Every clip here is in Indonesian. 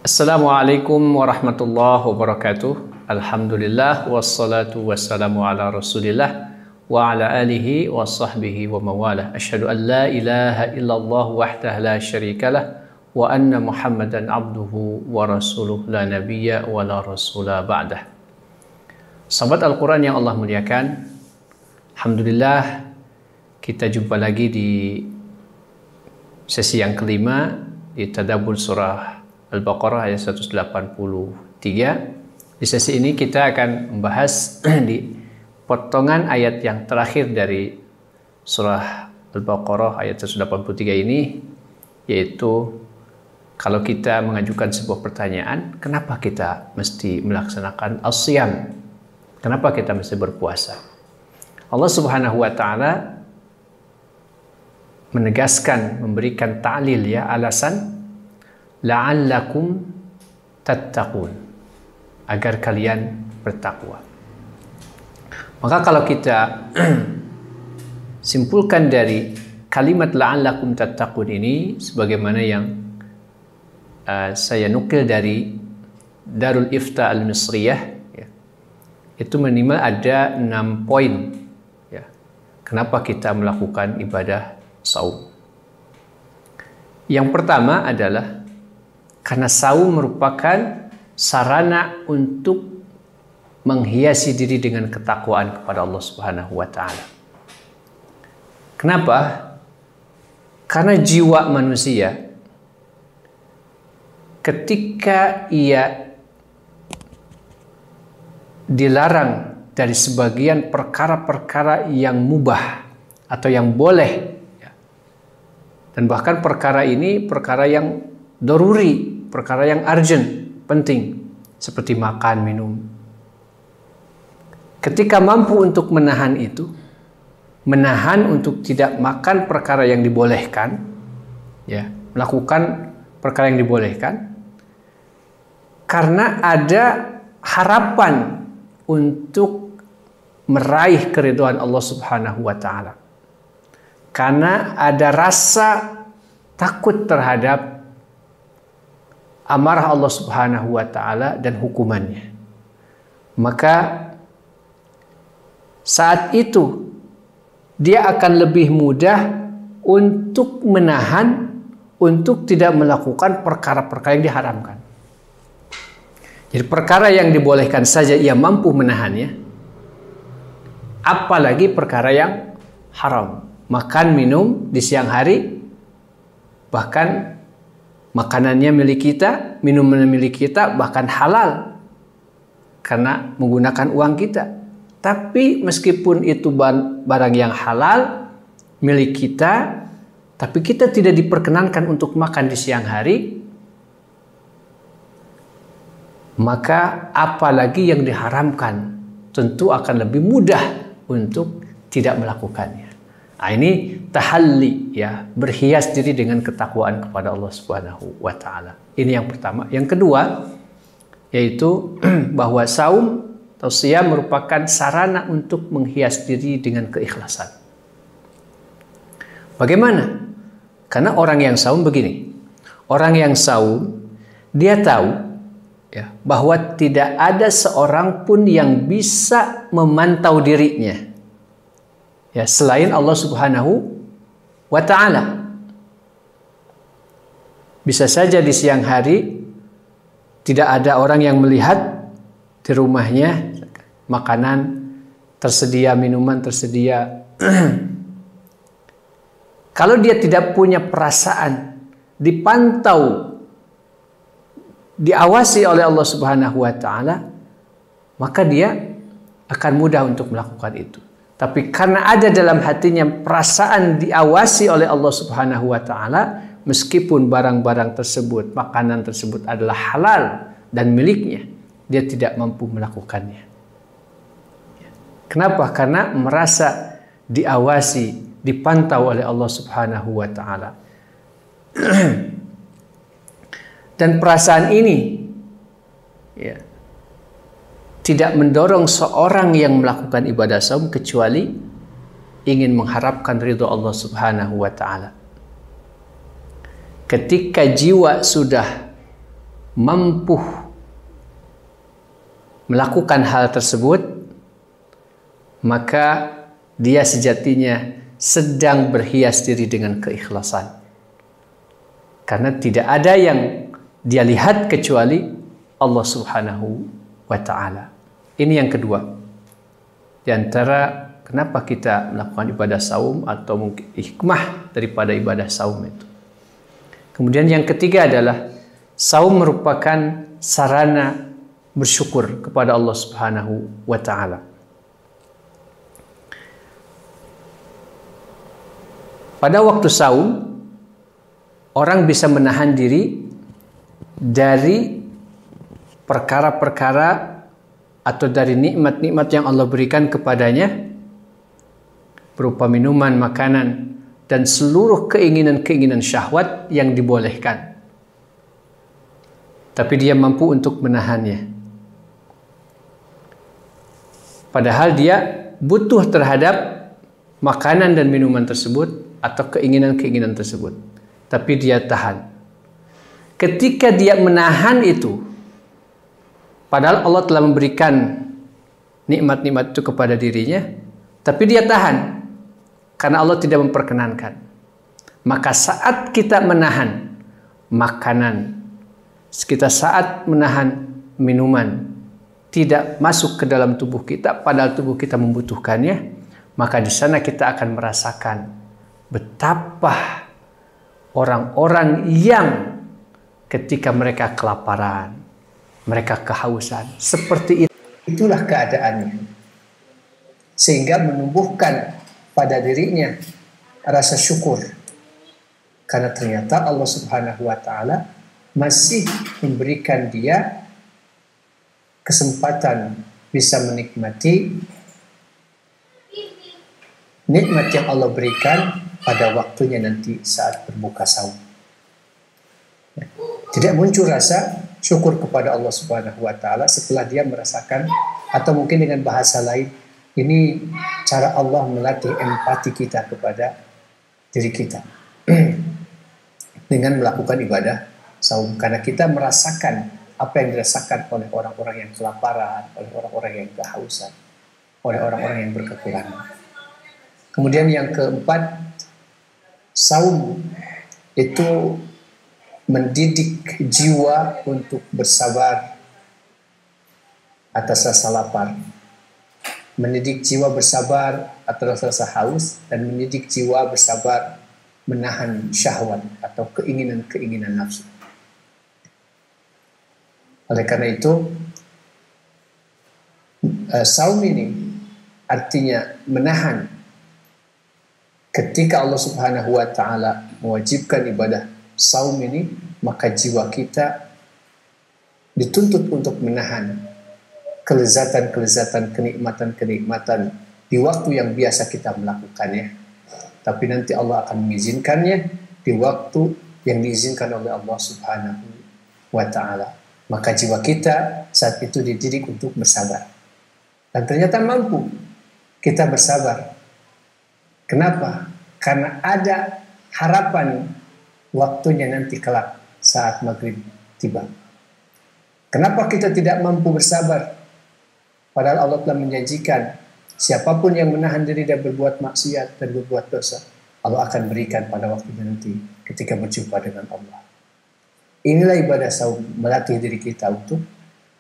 Assalamualaikum warahmatullahi wabarakatuh. Alhamdulillah wassalatu wassalamu ala Rasulillah wa ala alihi wa sahbihi wa mawalah. Asyhadu an la ilaha illallah wahdahu la syarikalah wa anna Muhammadan abduhu wa rasuluh la nabiyya wa la rasula ba'dah. Sahabat Al-Quran yang Allah muliakan, alhamdulillah kita jumpa lagi di sesi yang kelima di tadabbur surah Al-Baqarah ayat 183. Di sesi ini kita akan membahas di potongan ayat yang terakhir dari surah Al-Baqarah ayat 183 ini, yaitu kalau kita mengajukan sebuah pertanyaan, kenapa kita mesti melaksanakan as-siyam? Kenapa kita mesti berpuasa? Allah Subhanahu wa taala menegaskan, memberikan ta'lil, ya, alasan la'allakum tattaqun, agar kalian bertakwa. Maka kalau kita simpulkan dari kalimat la'allakum tattaqun ini, sebagaimana yang saya nukil dari Darul Ifta Al-Misriyah, ya, itu minimal ada 6 poin, ya, kenapa kita melakukan ibadah saum. Yang pertama adalah karena saum merupakan sarana untuk menghiasi diri dengan ketakwaan kepada Allah Subhanahu wa taala. Kenapa? Karena jiwa manusia ketika ia dilarang dari sebagian perkara-perkara yang mubah atau yang boleh, dan bahkan perkara ini perkara yang daruri, perkara yang urgent, penting, seperti makan, minum. Ketika mampu untuk menahan itu, menahan untuk tidak makan perkara yang dibolehkan, ya, melakukan perkara yang dibolehkan, karena ada harapan untuk meraih keridhaan Allah Subhanahu wa taala. Karena ada rasa takut terhadap amarah Allah Subhanahu wa taala dan hukumannya. Maka saat itu dia akan lebih mudah untuk menahan, untuk tidak melakukan perkara-perkara yang diharamkan. Jadi perkara yang dibolehkan saja ia mampu menahannya, apalagi perkara yang haram. Makan, minum di siang hari, bahkan makanannya milik kita, minumannya milik kita, bahkan halal karena menggunakan uang kita. Tapi meskipun itu barang yang halal milik kita, tapi kita tidak diperkenankan untuk makan di siang hari, maka apalagi yang diharamkan, tentu akan lebih mudah untuk tidak melakukannya. Nah, ini tahalli, ya, berhias diri dengan ketakwaan kepada Allah Subhanahu wa taala. Ini yang pertama. Yang kedua, yaitu bahwa saum atau siyam merupakan sarana untuk menghias diri dengan keikhlasan. Bagaimana? Karena orang yang saum begini. Orang yang saum, dia tahu, ya, bahwa tidak ada seorang pun yang bisa memantau dirinya, ya, selain Allah Subhanahu wa ta'ala. Bisa saja di siang hari tidak ada orang yang melihat di rumahnya, makanan tersedia, minuman tersedia. Kalau dia tidak punya perasaan, dipantau, diawasi oleh Allah Subhanahu wa ta'ala, maka dia akan mudah untuk melakukan itu. Tapi karena ada dalam hatinya perasaan diawasi oleh Allah Subhanahu wa taala, meskipun barang-barang tersebut, makanan tersebut adalah halal dan miliknya, dia tidak mampu melakukannya. Kenapa? Karena merasa diawasi, dipantau oleh Allah Subhanahu wa taala. Dan perasaan ini, ya, tidak mendorong seorang yang melakukan ibadah saum kecuali ingin mengharapkan ridho Allah Subhanahu wa taala. Ketika jiwa sudah mampu melakukan hal tersebut, maka dia sejatinya sedang berhias diri dengan keikhlasan. Karena tidak ada yang dia lihat kecuali Allah Subhanahu wa ta'ala. Ini yang kedua. Di antara kenapa kita melakukan ibadah saum atau mungkin hikmah daripada ibadah saum itu. Kemudian yang ketiga adalah saum merupakan sarana bersyukur kepada Allah Subhanahu wa ta'ala. Pada waktu saum, orang bisa menahan diri dari perkara-perkara atau dari nikmat-nikmat yang Allah berikan kepadanya berupa minuman, makanan, dan seluruh keinginan-keinginan syahwat yang dibolehkan. Tapi dia mampu untuk menahannya. Padahal dia butuh terhadap makanan dan minuman tersebut atau keinginan-keinginan tersebut. Tapi dia tahan. Ketika dia menahan itu, padahal Allah telah memberikan nikmat-nikmat itu kepada dirinya, tapi dia tahan karena Allah tidak memperkenankan. Maka saat kita menahan makanan, kita saat menahan minuman tidak masuk ke dalam tubuh kita, padahal tubuh kita membutuhkannya, maka di sana kita akan merasakan betapa orang-orang yang ketika mereka kelaparan, mereka kehausan, seperti itu. Itulah keadaannya. Sehingga menumbuhkan pada dirinya rasa syukur. Karena ternyata Allah Subhanahu wa ta'ala masih memberikan dia kesempatan bisa menikmati nikmat yang Allah berikan pada waktunya nanti saat berbuka saum. Tidak muncul rasa syukur kepada Allah Subhanahu wa ta'ala setelah dia merasakan, atau mungkin dengan bahasa lain, ini cara Allah melatih empati kita kepada diri kita dengan melakukan ibadah saum. Karena kita merasakan apa yang dirasakan oleh orang-orang yang kelaparan, oleh orang-orang yang kehausan, oleh orang-orang yang berkekurangan. Kemudian yang keempat, saum itu mendidik jiwa untuk bersabar atas rasa lapar, mendidik jiwa bersabar atas rasa haus, dan mendidik jiwa bersabar menahan syahwat atau keinginan-keinginan nafsu. Oleh karena itu, saum ini artinya menahan. Ketika Allah Subhanahu wa ta'ala mewajibkan ibadah saum ini, maka jiwa kita dituntut untuk menahan kelezatan-kelezatan, kenikmatan-kenikmatan di waktu yang biasa kita melakukannya. Tapi nanti Allah akan mengizinkannya di waktu yang diizinkan oleh Allah Subhanahu wa ta'ala. Maka jiwa kita saat itu dididik untuk bersabar. Dan ternyata mampu kita bersabar. Kenapa? Karena ada harapan waktunya nanti kelak saat maghrib tiba. Kenapa kita tidak mampu bersabar? Padahal Allah telah menjanjikan siapapun yang menahan diri dan berbuat maksiat dan berbuat dosa, Allah akan berikan pada waktunya nanti ketika berjumpa dengan Allah. Inilah ibadah saum, melatih diri kita untuk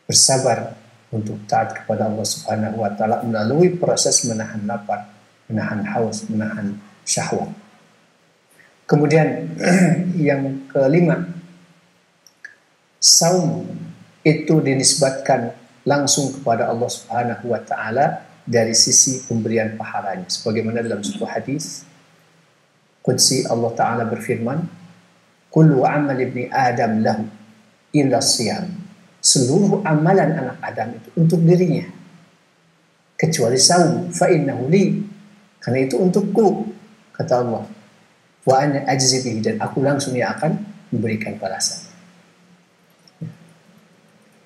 bersabar, untuk taat kepada Allah Subhanahu wa ta'ala melalui proses menahan lapar, menahan haus, menahan syahwat. Kemudian yang kelima, saum itu dinisbatkan langsung kepada Allah Subhanahu wa ta'ala dari sisi pemberian pahalanya. Sebagaimana dalam sebuah hadis qudsi Allah Ta'ala berfirman, kullu amal ibni Adam lahu illa siyam. Seluruh amalan anak Adam itu untuk dirinya kecuali saum, fa innahu li, karena itu untukku, kata Allah, wa ana ajzi bihi, dan aku langsung yang akan memberikan balasan.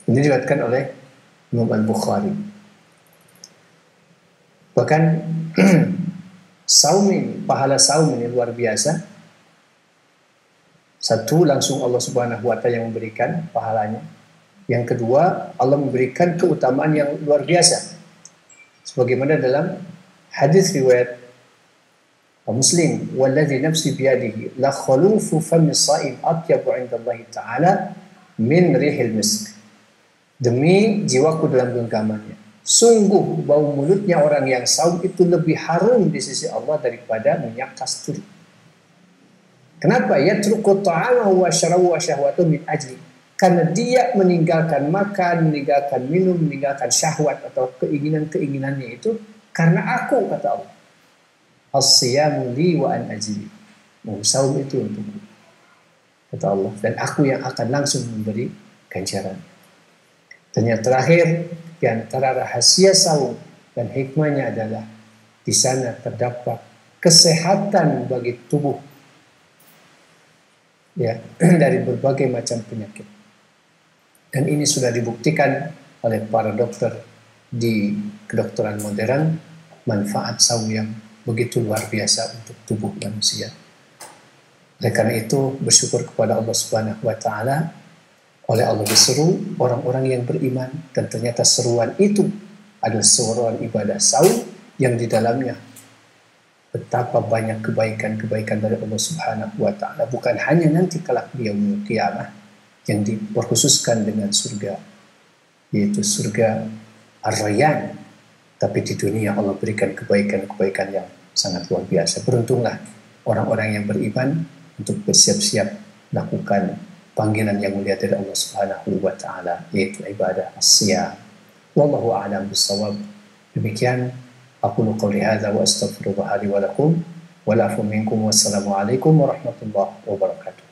Ini diriwayatkan oleh Imam Al-Bukhari. Bahkan saum ini, pahala saum ini luar biasa. Satu, langsung Allah Subhanahu wa Ta'ala yang memberikan pahalanya. Yang kedua, Allah memberikan keutamaan yang luar biasa. Sebagaimana dalam hadis riwayat Muslim, "Walladzi nafsi biyadihi la khalufu fami shaim atyabu 'inda Allah Ta'ala min rihil misk." Demi jiwaku dalam genggamannya, sungguh bau mulutnya orang yang saum itu lebih harum di sisi Allah daripada minyak kasturi. Kenapa? Yatruku ta'amahu wa syarahu wa syahwatu min ajli. Karena dia meninggalkan makan, meninggalkan minum, meninggalkan syahwat atau keinginan-keinginannya itu karena aku, kata Allah. As-siyamu li wa an ajli. Saum itu untukku, kata Allah, dan aku yang akan langsung memberi ganjaran. Dan yang terakhir, di antara rahasia saum dan hikmahnya adalah di sana terdapat kesehatan bagi tubuh, ya, dari berbagai macam penyakit. Dan ini sudah dibuktikan oleh para dokter di kedokteran modern, manfaat saum yang begitu luar biasa untuk tubuh manusia. Oleh karena itu, bersyukur kepada Allah Subhanahu wa Ta'ala, oleh Allah diseru orang-orang yang beriman, dan ternyata seruan itu adalah seruan ibadah saum yang di dalamnya betapa banyak kebaikan-kebaikan dari Allah Subhanahu wa Ta'ala, bukan hanya nanti kelak di yaumul qiyamah yang diperkhususkan dengan surga, yaitu surga Ar-Rayyan, tapi di dunia Allah berikan kebaikan-kebaikan yang sangat luar biasa. Beruntunglah orang-orang yang beriman untuk bersiap-siap melakukan panggilan yang mulia dari Allah Subhanahu wa Ta'ala, yaitu ibadah as-siyam. Wallahu a'lam bissawab. Demikian aqulu qouli hadza wa astaghfirullah li wa lakum wa la'afu minkum. Wassalamu alaikum warahmatullahi wabarakatuh.